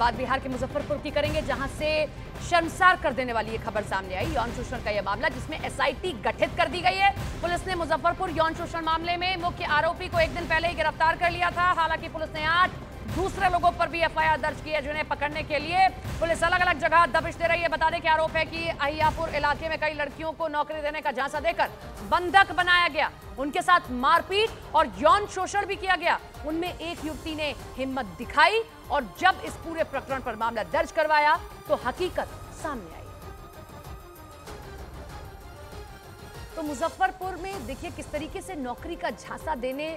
बात बिहार के मुजफ्फरपुर की करेंगे, जहां से शर्मसार कर देने वाली ये खबर सामने आई। यौन शोषण का यह मामला जिसमें एसआईटी गठित कर दी गई है। पुलिस ने मुजफ्फरपुर यौन शोषण मामले में मुख्य आरोपी को एक दिन पहले ही गिरफ्तार कर लिया था। हालांकि पुलिस ने 8 दूसरे लोगों पर भी एफआईआर दर्ज की है, जिन्हें पकड़ने के लिए पुलिस अलग अलग जगह दबिश दे रही है। बता दें कि आरोप है कि अहियापुर इलाके में कई लड़कियों को नौकरी देने का झांसा देकर बंधक बनाया गया, उनके साथ मारपीट और यौन शोषण भी किया गया। उनमें एक युवती ने हिम्मत दिखाई और जब इस पूरे प्रकरण पर मामला दर्ज करवाया तो हकीकत सामने आई। तो मुजफ्फरपुर में देखिए किस तरीके से नौकरी का झांसा देने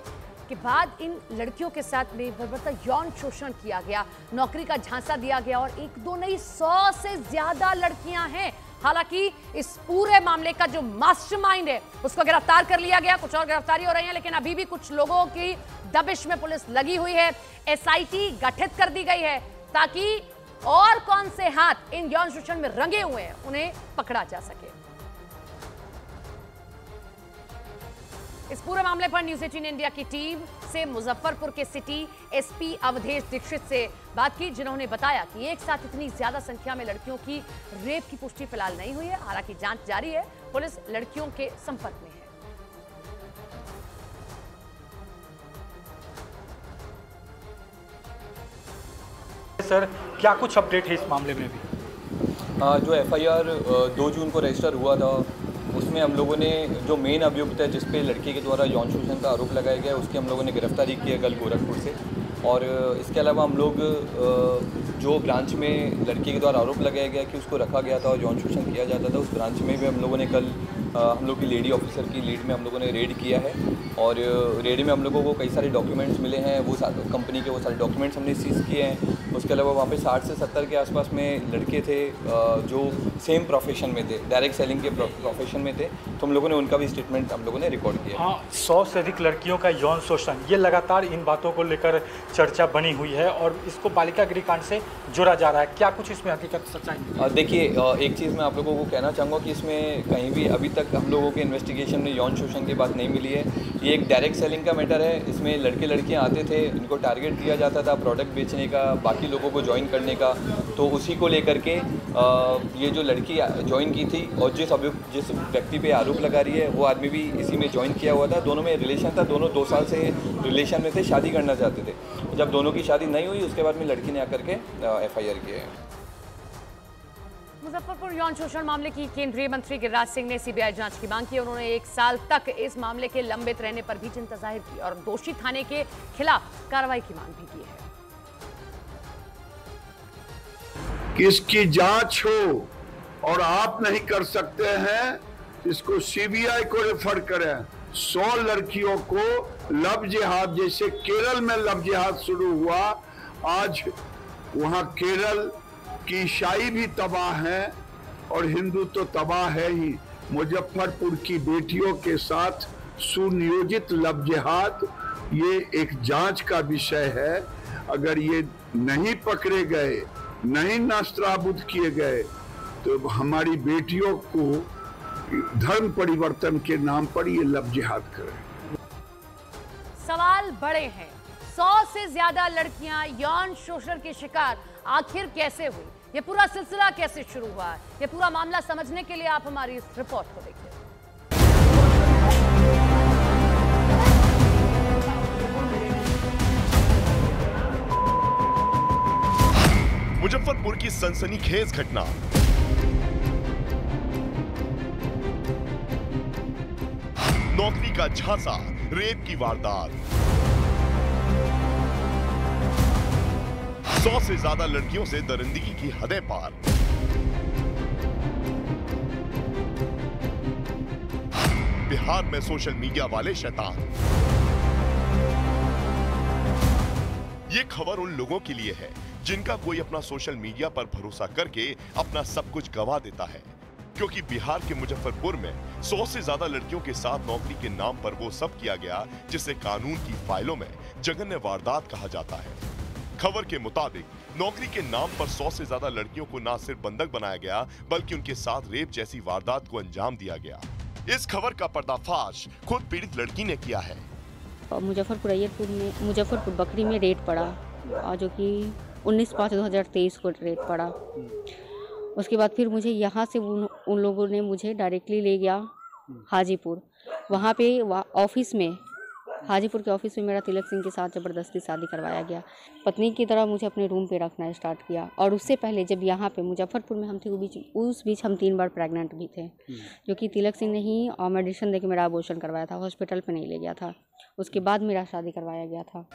के बाद इन लड़कियों के साथ बेबर्ता यौन शोषण किया गया, नौकरी का झांसा दिया गया और एक दो नहीं 100 से ज्यादा लड़कियां हैं। हालांकि इस पूरे मामले का जो मास्टरमाइंड है उसको गिरफ्तार कर लिया गया। कुछ और गिरफ्तारी हो रही है, लेकिन अभी भी कुछ लोगों की दबिश में पुलिस लगी हुई है। एसआईटी गठित कर दी गई है ताकि और कौन से हाथ इन यौन शोषण में रंगे हुए हैं उन्हें पकड़ा जा सके। इस पूरे मामले पर न्यूज़ 18 इंडिया की टीम से मुजफ्फरपुर के सिटी एसपी अवधेश दीक्षित से बात की, जिन्होंने बताया कि एक साथ इतनी ज्यादा संख्या में लड़कियों की रेप की पुष्टि फिलहाल नहीं हुई है। हालांकि जांच जारी है, पुलिस लड़कियों के संपर्क में है। सर, क्या कुछ अपडेट है इस मामले में भी? जो एफआईआर 2 जून को रजिस्टर हुआ था उसमें हम लोगों ने जो मेन अभियुक्त है जिस पे लड़के के द्वारा यौन शोषण का आरोप लगाया गया उसकी हम लोगों ने गिरफ्तारी की है कल गोरखपुर से। और इसके अलावा हम लोग जो ब्रांच में लड़के के द्वारा आरोप लगाया गया कि उसको रखा गया था और यौन शोषण किया जाता था, उस ब्रांच में भी हम लोगों ने कल हम लोग की लेडी ऑफिसर की लीड में हम लोगों ने रेड किया है। और रेड में हम लोगों को कई सारे डॉक्यूमेंट्स मिले हैं, वो कंपनी के वो सारे डॉक्यूमेंट्स हमने सीज किए हैं। उसके अलावा वहाँ पे 60 से 70 के आसपास में लड़के थे जो सेम प्रोफेशन में थे, डायरेक्ट सेलिंग के प्रोफेशन में थे, तो हम लोगों ने उनका भी स्टेटमेंट हम लोगों ने रिकॉर्ड किया। हाँ, 100 से अधिक लड़कियों का यौन शोषण, ये लगातार इन बातों को लेकर चर्चा बनी हुई है और इसको बालिका गृह कांड से जोड़ा जा रहा है। क्या कुछ इसमें हकीकत सच्चाई? देखिए, एक चीज़ मैं आप लोगों को कहना चाहूँगा कि इसमें कहीं भी अभी तक हम लोगों के इन्वेस्टिगेशन में यौन शोषण की बात नहीं मिली है। ये एक डायरेक्ट सेलिंग का मैटर है। इसमें लड़के लड़कियाँ आते थे, इनको टारगेट दिया जाता था प्रोडक्ट बेचने का, बाकी लोगों को ज्वाइन करने का। तो उसी को लेकर के ये जो लड़की ज्वाइन की थी और जिस व्यक्ति पे आरोप लगा रही है वो आदमी भी इसी में ज्वाइन किया हुआ था। दोनों में रिलेशन था, दोनों 2 साल से रिलेशन में थे, शादी करना चाहते थे। जब दोनों की शादी नहीं हुई उसके बाद में लड़की ने आकर के एफआईआर किया है। मुजफ्फरपुर यौन शोषण मामले की केंद्रीय मंत्री गिरिराज सिंह ने सीबीआई जांच की मांग की। उन्होंने 1 साल तक इस मामले के लंबित रहने पर भी चिंता जाहिर की और दोषी थाने के खिलाफ कार्रवाई की मांग भी की है। किसकी जांच हो और आप नहीं कर सकते हैं, इसको सीबीआई को रेफर करें। 100 लड़कियों को लव जिहाद, जैसे केरल में लव जिहाद शुरू हुआ, आज वहां केरल की ईसाई भी तबाह है और हिंदू तो तबाह है ही। मुजफ्फरपुर की बेटियों के साथ सुनियोजित लव जिहाद, ये एक जांच का विषय है। अगर ये नहीं पकड़े गए, नहीं नास्ताबुद किए गए, तो हमारी बेटियों को धर्म परिवर्तन के नाम पर ये लव जिहाद करें। सवाल बड़े हैं। 100 से ज्यादा लड़कियां यौन शोषण की शिकार आखिर कैसे हुई? ये पूरा सिलसिला कैसे शुरू हुआ? ये पूरा मामला समझने के लिए आप हमारी इस रिपोर्ट को देखिए। मुजफ्फरपुर की सनसनीखेज घटना। नौकरी का झांसा, रेप की वारदात। 100 से ज्यादा लड़कियों से दरिंदगी की हदें पार। बिहार में सोशल मीडिया वाले शैतान। ये खबर उन लोगों के लिए है जिनका कोई अपना सोशल मीडिया पर भरोसा करके अपना सब कुछ गवा देता है, क्योंकि बिहार के मुजफ्फरपुर में 100 से ज्यादा लड़कियों के साथ नौकरी के नाम पर वो सब किया गया जिसे कानून की फाइलों में जघन्य वारदात कहा जाता है। खबर के मुताबिक नौकरी के नाम पर 100 से ज्यादा लड़कियों को न सिर्फ बंधक बनाया गया बल्कि उनके साथ रेप जैसी वारदात को अंजाम दिया गया। इस खबर का पर्दाफाश खुद पीड़ित लड़की ने किया है। मुजफ्फरपुर बकरी में रेड पड़ा, जो कि 19/5/2023 को रेट पड़ा। उसके बाद फिर मुझे यहाँ से उन लोगों ने मुझे डायरेक्टली ले गया हाजीपुर। वहाँ पे ऑफिस में, हाजीपुर के ऑफिस में मेरा तिलक सिंह के साथ ज़बरदस्ती शादी करवाया गया। पत्नी की तरह मुझे अपने रूम पे रखना स्टार्ट किया। और उससे पहले जब यहाँ पे मुजफ्फरपुर में हम थे, उस बीच हम 3 बार प्रेग्नेंट भी थे, जो कि तिलक सिंह ने ही मेडिसिन देके मेरा अबॉर्शन करवाया था, हॉस्पिटल पे नहीं ले गया था। उसके बाद मेरा शादी करवाया गया था।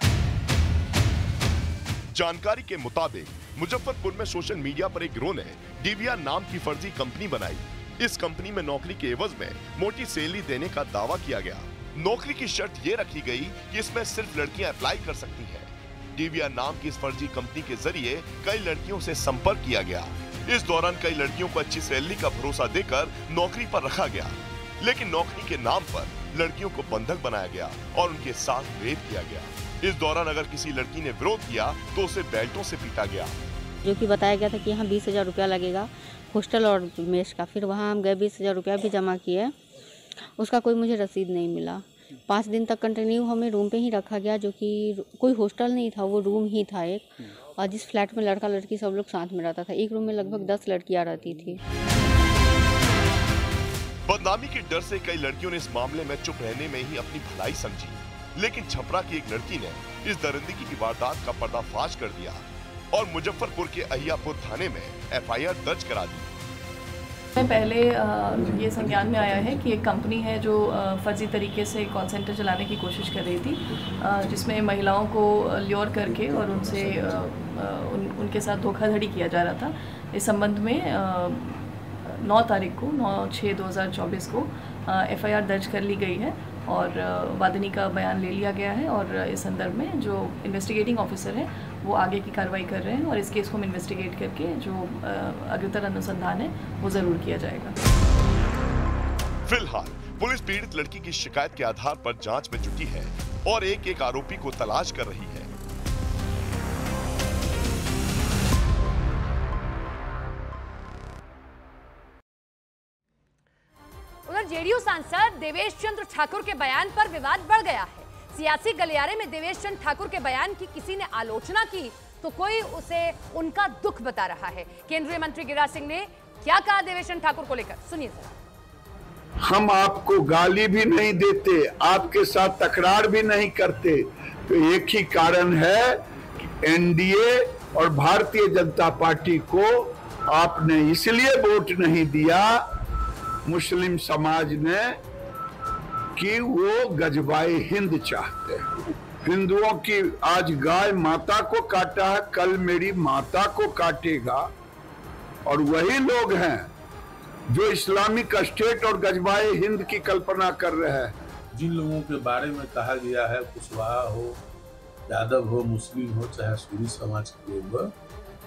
जानकारी के मुताबिक मुजफ्फरपुर में सोशल मीडिया पर एक गिरोह ने डीवीआर नाम की फर्जी कंपनी बनाई। इस कंपनी में नौकरी के एवज में मोटी सैलरी देने का दावा किया गया। नौकरी की शर्त ये रखी गई कि इसमें सिर्फ लड़कियां अप्लाई कर सकती हैं। डीवीआर नाम की इस फर्जी कंपनी के जरिए कई लड़कियों से संपर्क किया गया। इस दौरान कई लड़कियों को अच्छी सैलरी का भरोसा देकर नौकरी पर रखा गया, लेकिन नौकरी के नाम पर लड़कियों को बंधक बनाया गया और उनके साथ रेप किया गया। इस दौरान अगर किसी लड़की ने विरोध किया तो उसे बेल्टों से पीटा गया। जो कि बताया गया था कि यहाँ 20,000 रुपया लगेगा हॉस्टल और मेस का। फिर वहाँ हम गए, 20,000 रुपया भी जमा किए, उसका कोई मुझे रसीद नहीं मिला। 5 दिन तक कंटिन्यू हमें रूम पे ही रखा गया, जो कि कोई हॉस्टल नहीं था, वो रूम ही था एक। और जिस फ्लैट में लड़का लड़की सब लोग साथ में रहता था, एक रूम में लगभग 10 लड़कियाँ रहती थी। बदनामी के डर से कई लड़कियों ने इस मामले में चुप रहने में ही अपनी भलाई समझी, लेकिन छपरा की एक लड़की ने इस दरिंदगी की वारदात का पर्दाफाश कर दिया और मुजफ्फरपुर के अहियापुर थाने में FIR दर्ज करा दी। पहले ये संज्ञान में आया है कि एक कंपनी है जो फर्जी तरीके से कॉल सेंटर चलाने की कोशिश कर रही थी, जिसमें महिलाओं को ल्योर करके और उनसे उनके साथ धोखाधड़ी किया जा रहा था। इस संबंध में 9 तारीख को 9/6/2024 को FIR दर्ज कर ली गई है और वादिनी का बयान ले लिया गया है। और इस संदर्भ में जो इन्वेस्टिगेटिंग ऑफिसर है वो आगे की कार्रवाई कर रहे हैं और इस केस को हम इन्वेस्टिगेट करके जो अग्रतर अनुसंधान है वो जरूर किया जाएगा। फिलहाल पुलिस पीड़ित लड़की की शिकायत के आधार पर जांच में जुटी है और एक आरोपी को तलाश कर रही है। उधर जेडीयू सांसद देवेश चंद्र ठाकुर के बयान पर विवाद बढ़ गया है। सियासी गलियारे में देवेश चंद्र ठाकुर के बयान की किसी ने आलोचना की तो कोई उसे उनका दुख बता रहा है। केंद्रीय मंत्री गिरिराज सिंह ने क्या कहा देवेश चंद्र ठाकुर को लेकर, सुनिए जरा। हम आपको गाली भी नहीं देते, आपके साथ तकरार भी नहीं करते, तो एक ही कारण है कि एनडीए और भारतीय जनता पार्टी को आपने इसलिए वोट नहीं दिया, मुस्लिम समाज ने, कि वो गजबाए हिंद चाहते हैं। हिंदुओं की आज गाय माता को काटा है, कल मेरी माता को काटेगा। और वही लोग हैं जो इस्लामिक स्टेट और गजबाए हिंद की कल्पना कर रहे हैं। जिन लोगों के बारे में कहा गया है, कुशवाहा हो, यादव हो, मुस्लिम हो, चाहे सूरी समाज के लोग,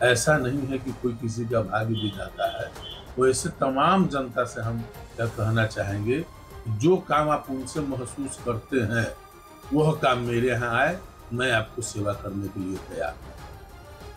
ऐसा नहीं है कि कोई किसी का भाग्य दिखाता है। वैसे तमाम जनता से हम यह कहना चाहेंगे, जो काम आप उनसे महसूस करते हैं वह काम मेरे यहाँ आए, मैं आपको सेवा करने के लिए तैयार हूँ।